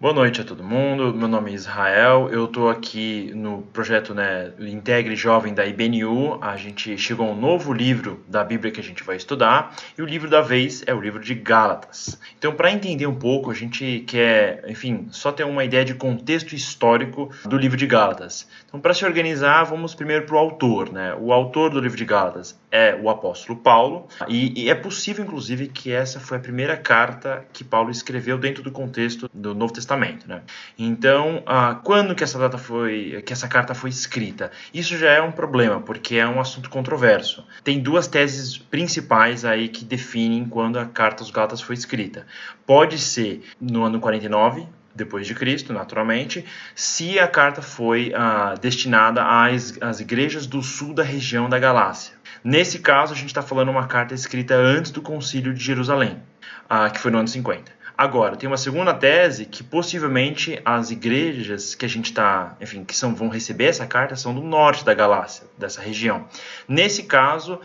Boa noite a todo mundo, meu nome é Israel, eu estou aqui no projeto Integre Jovem da IBNU. A gente chegou a um novo livro da Bíblia que a gente vai estudar, e o livro da vez é o livro de Gálatas. Então, para entender um pouco, a gente quer, só ter uma ideia de contexto histórico do livro de Gálatas. Então, para se organizar, vamos primeiro para o autor, O autor do livro de Gálatas é o apóstolo Paulo, e é possível, inclusive, que essa foi a primeira carta que Paulo escreveu dentro do contexto do Novo Testamento. Então, quando que essa carta foi escrita? Isso já é um problema, porque é um assunto controverso. Tem duas teses principais aí que definem quando a carta aos Gálatas foi escrita. Pode ser no ano 49, depois de Cristo, naturalmente, se a carta foi destinada às igrejas do sul da região da Galácia. Nesse caso, a gente está falando uma carta escrita antes do Concílio de Jerusalém, que foi no ano 50. Agora, tem uma segunda tese que possivelmente as igrejas que a gente vão receber essa carta são do norte da Galácia, dessa região. Nesse caso,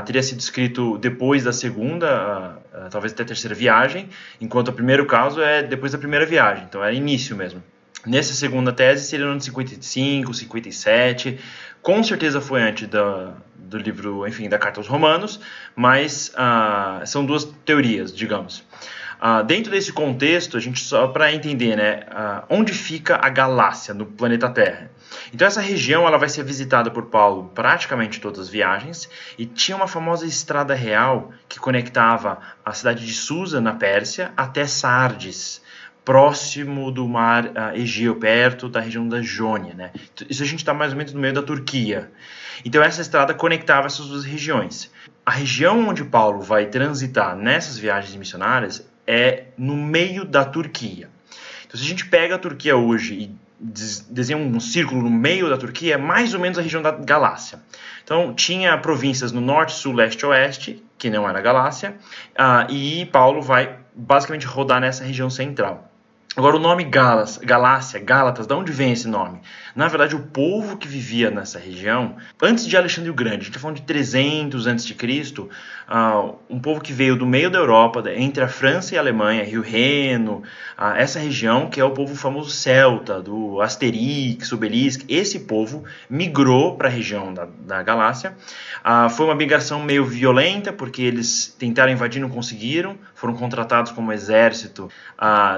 teria sido escrito depois da segunda, talvez até a terceira viagem, enquanto o primeiro caso é depois da primeira viagem, então é início mesmo. Nessa segunda tese seria no ano 55, 57, com certeza foi antes do livro, da Carta aos Romanos, mas são duas teorias, digamos. Dentro desse contexto, a gente só para entender, onde fica a Galácia no planeta Terra. Então essa região ela vai ser visitada por Paulo praticamente todas as viagens, e tinha uma famosa estrada real que conectava a cidade de Susa, na Pérsia, até Sardes, próximo do mar Egeu, perto da região da Jônia. Isso a gente está mais ou menos no meio da Turquia. Então essa estrada conectava essas duas regiões. A região onde Paulo vai transitar nessas viagens missionárias é no meio da Turquia. Então, se a gente pega a Turquia hoje e desenha um círculo no meio da Turquia, é mais ou menos a região da Galácia. Então, tinha províncias no norte, sul, leste, oeste, que não era a Galácia, e Paulo vai basicamente rodar nessa região central. Agora, o nome Galácia, Gálatas, de onde vem esse nome? Na verdade, o povo que vivia nessa região, antes de Alexandre o Grande, a gente está falando de 300 a.C., um povo que veio do meio da Europa, entre a França e a Alemanha, Rio Reno, essa região, que é o povo famoso celta, do Asterix, Obelix. Esse povo migrou para a região da Galácia. Foi uma migração meio violenta, porque eles tentaram invadir e não conseguiram, foram contratados como exército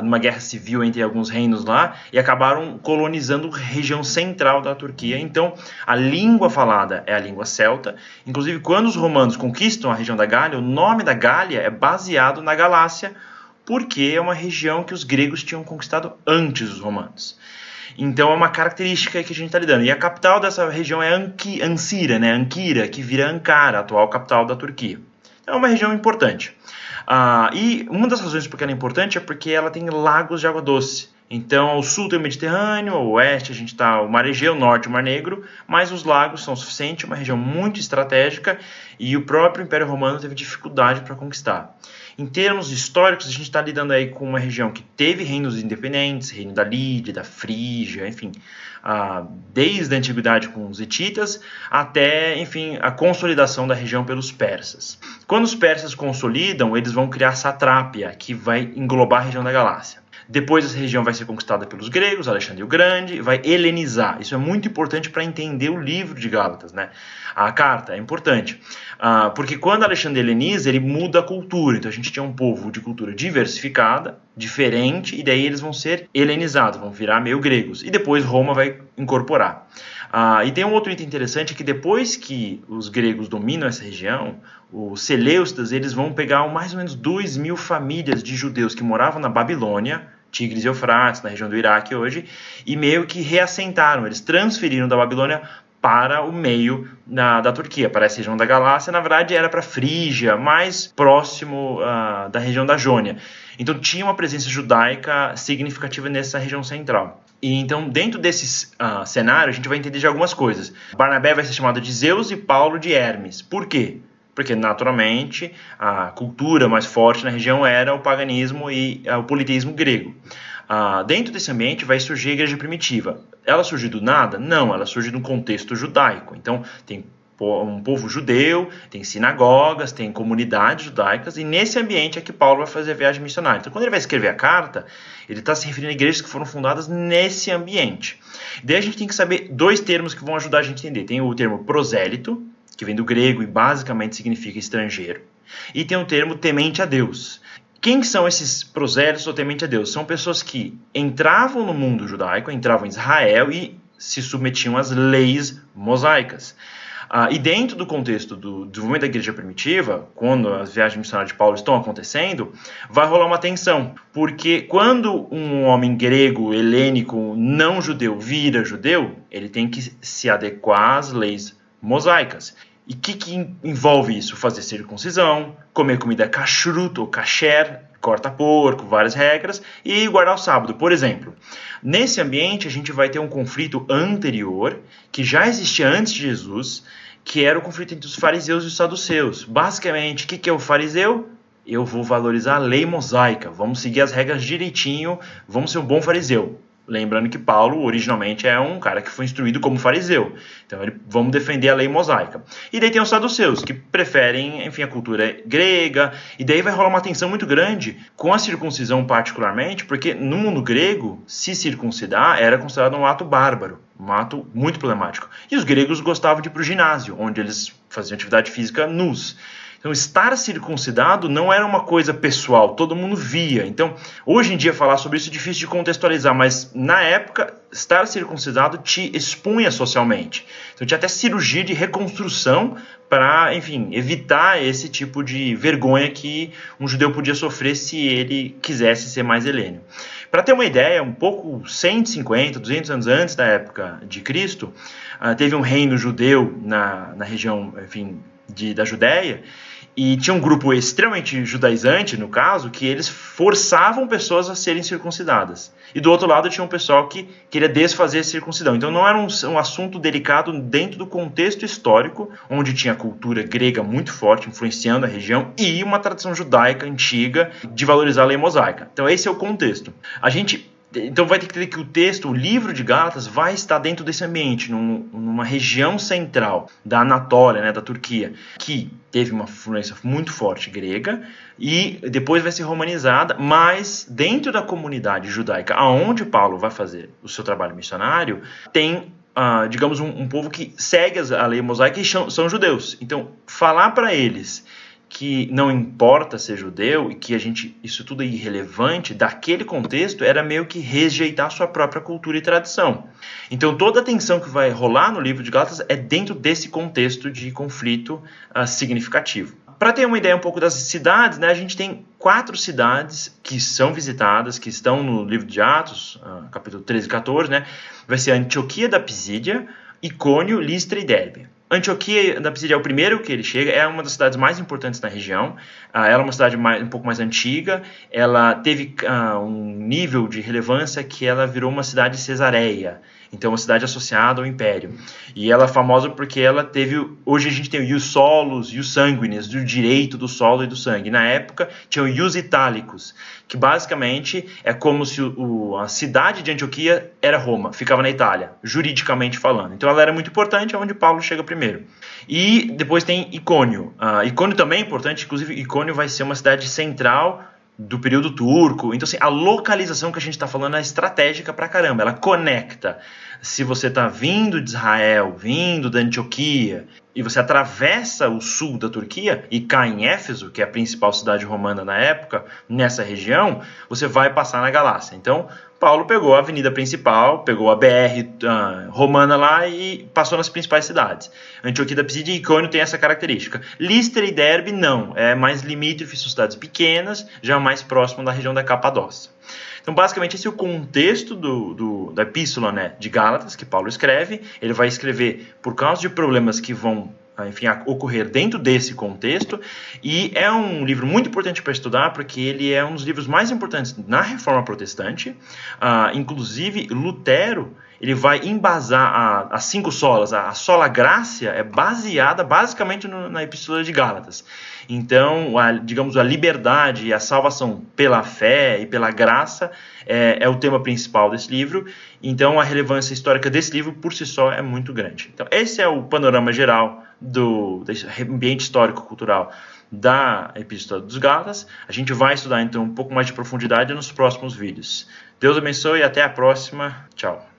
numa guerra civil entre alguns reinos lá, e acabaram colonizando a região central da Turquia. Então, a língua falada é a língua celta. Inclusive, quando os romanos conquistam a região da Gália, o nome da Gália é baseado na Galácia, porque é uma região que os gregos tinham conquistado antes dos romanos. Então, é uma característica que a gente está lidando. E a capital dessa região é Ankira, que vira Ankara, a atual capital da Turquia. Então, é uma região importante. E uma das razões por que ela é importante é porque ela tem lagos de água doce. Então, ao sul tem o Mediterrâneo, ao oeste a gente está o Mar Egeu, ao norte o Mar Negro, mas os lagos são suficientes, uma região muito estratégica, e o próprio Império Romano teve dificuldade para conquistar. Em termos históricos, a gente está lidando aí com uma região que teve reinos independentes, reino da Lídia, da Frígia, desde a antiguidade com os hititas até, a consolidação da região pelos persas. Quando os persas consolidam, eles vão criar Satrápia, que vai englobar a região da Galácia. Depois essa região vai ser conquistada pelos gregos, Alexandre o Grande, vai helenizar. Isso é muito importante para entender o livro de Gálatas, A carta é importante, porque quando Alexandre heleniza, ele muda a cultura. Então a gente tinha um povo de cultura diversificada, diferente, e daí eles vão ser helenizados, vão virar meio gregos. E depois Roma vai incorporar. E tem um outro item interessante, que depois que os gregos dominam essa região, os Seleucidas, eles vão pegar mais ou menos 2.000 famílias de judeus que moravam na Babilônia, Tigres e Eufrates, na região do Iraque hoje, e meio que reassentaram, eles transferiram da Babilônia para o meio da Turquia, para essa região da Galácia. Na verdade era para Frígia, mais próximo da região da Jônia. Então tinha uma presença judaica significativa nessa região central. E então, dentro desse cenário, a gente vai entender de algumas coisas. Barnabé vai ser chamado de Zeus e Paulo de Hermes. Por quê? Porque, naturalmente, a cultura mais forte na região era o paganismo e o politeísmo grego. Dentro desse ambiente vai surgir a igreja primitiva. Ela surgiu do nada? Não, ela surge num contexto judaico. Então, tem um povo judeu, tem sinagogas, tem comunidades judaicas, e nesse ambiente é que Paulo vai fazer a viagem missionária. Então, quando ele vai escrever a carta, ele está se referindo a igrejas que foram fundadas nesse ambiente. Daí a gente tem que saber dois termos que vão ajudar a gente a entender. Tem o termo prosélito, que vem do grego e basicamente significa estrangeiro, e tem o termo temente a Deus. Quem são esses prosélitos ou temente a Deus? São pessoas que entravam no mundo judaico, entravam em Israel e se submetiam às leis mosaicas. E dentro do contexto do desenvolvimento da igreja primitiva, quando as viagens missionárias de Paulo estão acontecendo, vai rolar uma tensão, porque quando um homem grego, helênico, não judeu, vira judeu, ele tem que se adequar às leis mosaicas. E o que envolve isso? Fazer circuncisão, comer comida kashrut ou kasher, corta porco, várias regras, e guardar o sábado, por exemplo. Nesse ambiente, a gente vai ter um conflito anterior, que já existia antes de Jesus, que era o conflito entre os fariseus e os saduceus. Basicamente, o que é o fariseu? Eu vou valorizar a lei mosaica, vamos seguir as regras direitinho, vamos ser um bom fariseu. Lembrando que Paulo, originalmente, é um cara que foi instruído como fariseu. Então, vamos defender a lei mosaica. E daí tem os saduceus, que preferem, enfim, a cultura grega. E daí vai rolar uma tensão muito grande com a circuncisão particularmente, porque no mundo grego, se circuncidar era considerado um ato bárbaro, um ato muito problemático. E os gregos gostavam de ir para o ginásio, onde eles faziam atividade física nus. Então, estar circuncidado não era uma coisa pessoal, todo mundo via. Então, hoje em dia, falar sobre isso é difícil de contextualizar, mas na época, estar circuncidado te expunha socialmente. Então, tinha até cirurgia de reconstrução para, enfim, evitar esse tipo de vergonha que um judeu podia sofrer se ele quisesse ser mais helênio. Para ter uma ideia, um pouco 150, 200 anos antes da época de Cristo, teve um reino judeu na região, enfim, da Judéia, e tinha um grupo extremamente judaizante, no caso, que eles forçavam pessoas a serem circuncidadas. E do outro lado tinha um pessoal que queria desfazer a circuncisão. Então não era um assunto delicado dentro do contexto histórico, onde tinha a cultura grega muito forte, influenciando a região, e uma tradição judaica antiga de valorizar a lei mosaica. Então esse é o contexto. Então vai ter que ter que o texto, o livro de Gálatas, vai estar dentro desse ambiente, numa região central da Anatólia, né, da Turquia, que teve uma influência muito forte grega e depois vai ser romanizada, mas dentro da comunidade judaica, aonde Paulo vai fazer o seu trabalho missionário, tem, digamos, um povo que segue a lei mosaica e são judeus. Então, falar para eles que não importa ser judeu e que isso tudo é irrelevante, daquele contexto era meio que rejeitar sua própria cultura e tradição. Então toda a tensão que vai rolar no livro de Gálatas é dentro desse contexto de conflito significativo. Para ter uma ideia um pouco das cidades, né, a gente tem 4 cidades que são visitadas, que estão no livro de Atos, capítulo 13 e 14, né? Vai ser Antioquia da Pisídia, Icônio, Listra e Derbe. Antioquia da Pisídia é o primeiro que ele chega, é uma das cidades mais importantes da região, ela é uma cidade um pouco mais antiga, ela teve um nível de relevância que ela virou uma cidade cesareia, então uma cidade associada ao Império. E ela é famosa porque ela teve, hoje a gente tem o ius solus, ius sanguinis, do direito do solo e do sangue. Na época tinha o ius italicus, que basicamente é como se a cidade de Antioquia era Roma, ficava na Itália, juridicamente falando. Então ela era muito importante, é onde Paulo chega primeiro. E depois tem Icônio. Icônio também é importante, inclusive Icônio vai ser uma cidade central do período turco. Então, assim, a localização que a gente está falando é estratégica pra caramba, ela conecta. Se você está vindo de Israel, vindo da Antioquia, e você atravessa o sul da Turquia e cai em Éfeso, que é a principal cidade romana na época, nessa região, você vai passar na Galácia. Então, Paulo pegou a avenida principal, pegou a BR romana lá e passou nas principais cidades. Antioquia da Pisídia e Icônio tem essa característica. Listra e Derbe não, é mais limítrofe, são cidades pequenas, já mais próximo da região da Capadócia. Então, basicamente, esse é o contexto da epístola, né, de Gálatas, que Paulo escreve. Ele vai escrever por causa de problemas que vão, enfim, ocorrer dentro desse contexto. E é um livro muito importante para estudar, porque ele é um dos livros mais importantes na Reforma Protestante. Inclusive, Lutero, ele vai embasar as 5 solas. A sola gratia é baseada basicamente na epístola de Gálatas. Então, digamos, a liberdade e a salvação pela fé e pela graça é o tema principal desse livro. Então, a relevância histórica desse livro, por si só, é muito grande. Então, esse é o panorama geral do ambiente histórico-cultural da Epístola dos Gálatas. A gente vai estudar então um pouco mais de profundidade nos próximos vídeos. Deus abençoe e até a próxima. Tchau.